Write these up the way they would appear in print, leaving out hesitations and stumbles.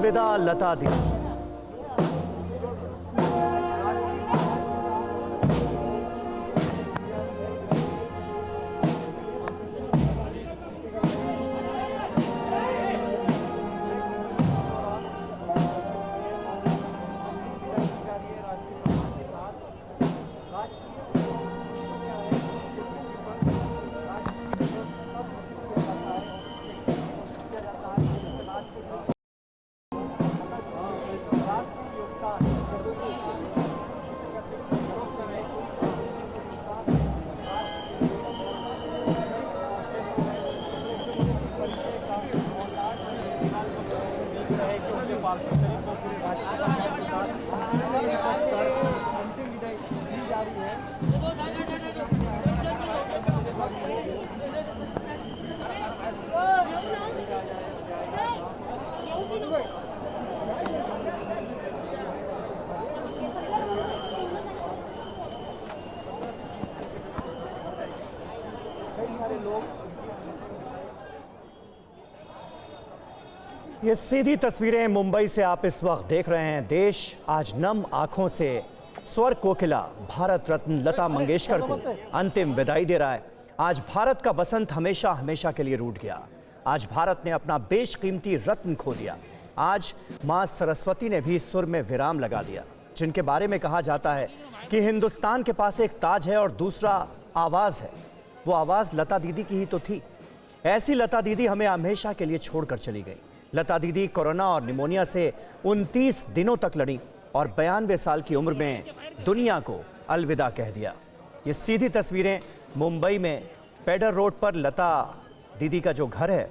अलविदा लता दीदी। ये सीधी तस्वीरें मुंबई से आप इस वक्त देख रहे हैं। देश आज नम आंखों से स्वर कोकिला भारत रत्न लता मंगेशकर को अंतिम विदाई दे रहा है। आज भारत का बसंत हमेशा हमेशा के लिए रूठ गया। आज भारत ने अपना बेशकीमती रत्न खो दिया। आज मां सरस्वती ने भी सुर में विराम लगा दिया, जिनके बारे में कहा जाता है कि हिंदुस्तान के पास एक ताज है और दूसरा आवाज है। वो आवाज लता दीदी की ही तो थी। ऐसी लता दीदी हमें हमेशा के लिए छोड़कर चली गई। लता दीदी कोरोना और निमोनिया से 29 दिनों तक लड़ी और 92 साल की उम्र में दुनिया को अलविदा कह दिया। ये सीधी तस्वीरें मुंबई में पेडर रोड पर लता दीदी का जो घर है,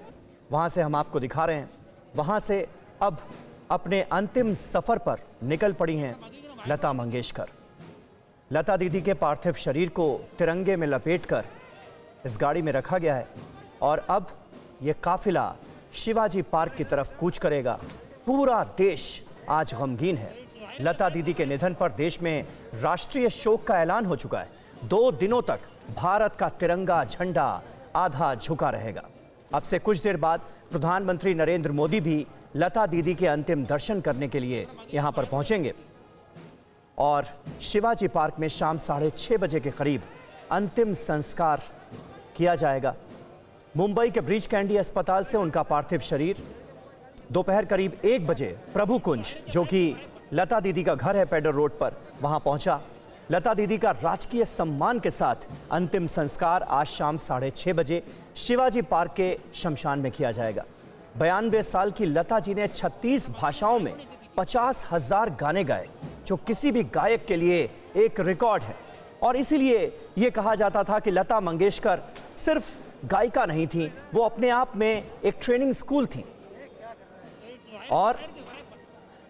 वहाँ से हम आपको दिखा रहे हैं। वहाँ से अब अपने अंतिम सफ़र पर निकल पड़ी हैं लता मंगेशकर। लता दीदी के पार्थिव शरीर को तिरंगे में लपेटकर इस गाड़ी में रखा गया है और अब ये काफिला शिवाजी पार्क की तरफ कूच करेगा। पूरा देश आज गमगीन है। लता दीदी के निधन पर देश में राष्ट्रीय शोक का ऐलान हो चुका है। 2 दिनों तक भारत का तिरंगा झंडा आधा झुका रहेगा। अब से कुछ देर बाद प्रधानमंत्री नरेंद्र मोदी भी लता दीदी के अंतिम दर्शन करने के लिए यहां पर पहुंचेंगे और शिवाजी पार्क में शाम 6:30 बजे के करीब अंतिम संस्कार किया जाएगा। मुंबई के ब्रीच कैंडी अस्पताल से उनका पार्थिव शरीर दोपहर करीब 1 बजे प्रभु कुंज, जो कि लता दीदी का घर है पेडर रोड पर, वहां पहुंचा। लता दीदी का राजकीय सम्मान के साथ अंतिम संस्कार आज शाम 6:30 बजे शिवाजी पार्क के शमशान में किया जाएगा। 92 साल की लता जी ने 36 भाषाओं में 50,000 गाने गाए, जो किसी भी गायक के लिए एक रिकॉर्ड है। और इसीलिए ये कहा जाता था कि लता मंगेशकर सिर्फ गायिका नहीं थी, वो अपने आप में एक ट्रेनिंग स्कूल थी। और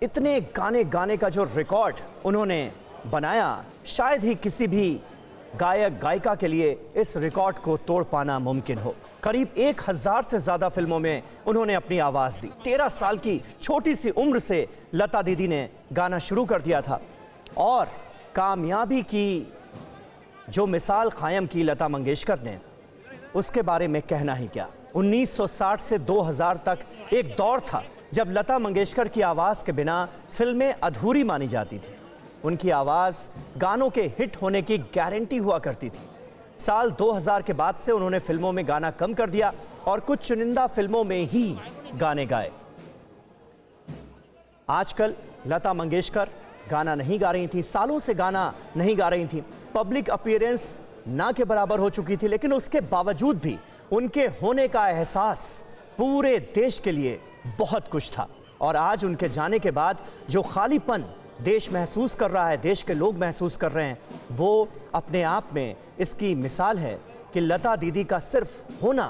इतने गाने गाने का जो रिकॉर्ड उन्होंने बनाया, शायद ही किसी भी गायक गायिका के लिए इस रिकॉर्ड को तोड़ पाना मुमकिन हो। करीब 1000 से ज़्यादा फिल्मों में उन्होंने अपनी आवाज़ दी। 13 साल की छोटी सी उम्र से लता दीदी ने गाना शुरू कर दिया था और कामयाबी की जो मिसाल कायम की लता मंगेशकर ने, उसके बारे में कहना ही क्या। 1960 से 2000 तक एक दौर था जब लता मंगेशकर की आवाज़ के बिना फिल्में अधूरी मानी जाती थी। उनकी आवाज़ गानों के हिट होने की गारंटी हुआ करती थी। साल 2000 के बाद से उन्होंने फिल्मों में गाना कम कर दिया और कुछ चुनिंदा फिल्मों में ही गाने गाए। आजकल लता मंगेशकर गाना नहीं गा रही थी, सालों से गाना नहीं गा रही थी। पब्लिक अपीयरेंस ना के बराबर हो चुकी थी, लेकिन उसके बावजूद भी उनके होने का एहसास पूरे देश के लिए बहुत कुछ था। और आज उनके जाने के बाद जो खालीपन देश महसूस कर रहा है, देश के लोग महसूस कर रहे हैं, वो अपने आप में इसकी मिसाल है कि लता दीदी का सिर्फ होना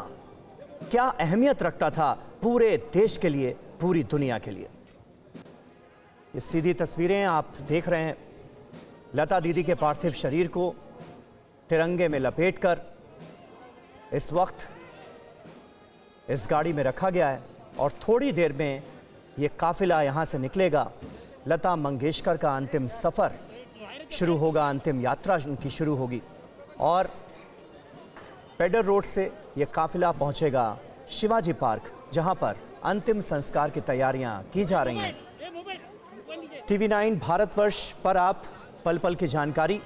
क्या अहमियत रखता था पूरे देश के लिए, पूरी दुनिया के लिए। ये सीधी तस्वीरें आप देख रहे हैं। लता दीदी के पार्थिव शरीर को तिरंगे में लपेटकर इस वक्त इस गाड़ी में रखा गया है और थोड़ी देर में ये काफिला यहाँ से निकलेगा। लता मंगेशकर का अंतिम सफ़र शुरू होगा, अंतिम यात्रा उनकी शुरू होगी और पेडर रोड से ये काफिला पहुँचेगा शिवाजी पार्क, जहाँ पर अंतिम संस्कार की तैयारियां की जा रही हैं। टीवी 9 भारतवर्ष पर आप पल पल की जानकारी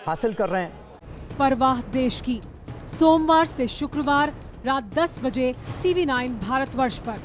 हासिल कर रहे हैं। परवाह देश की, सोमवार से शुक्रवार रात 10 बजे टीवी 9 भारतवर्ष पर।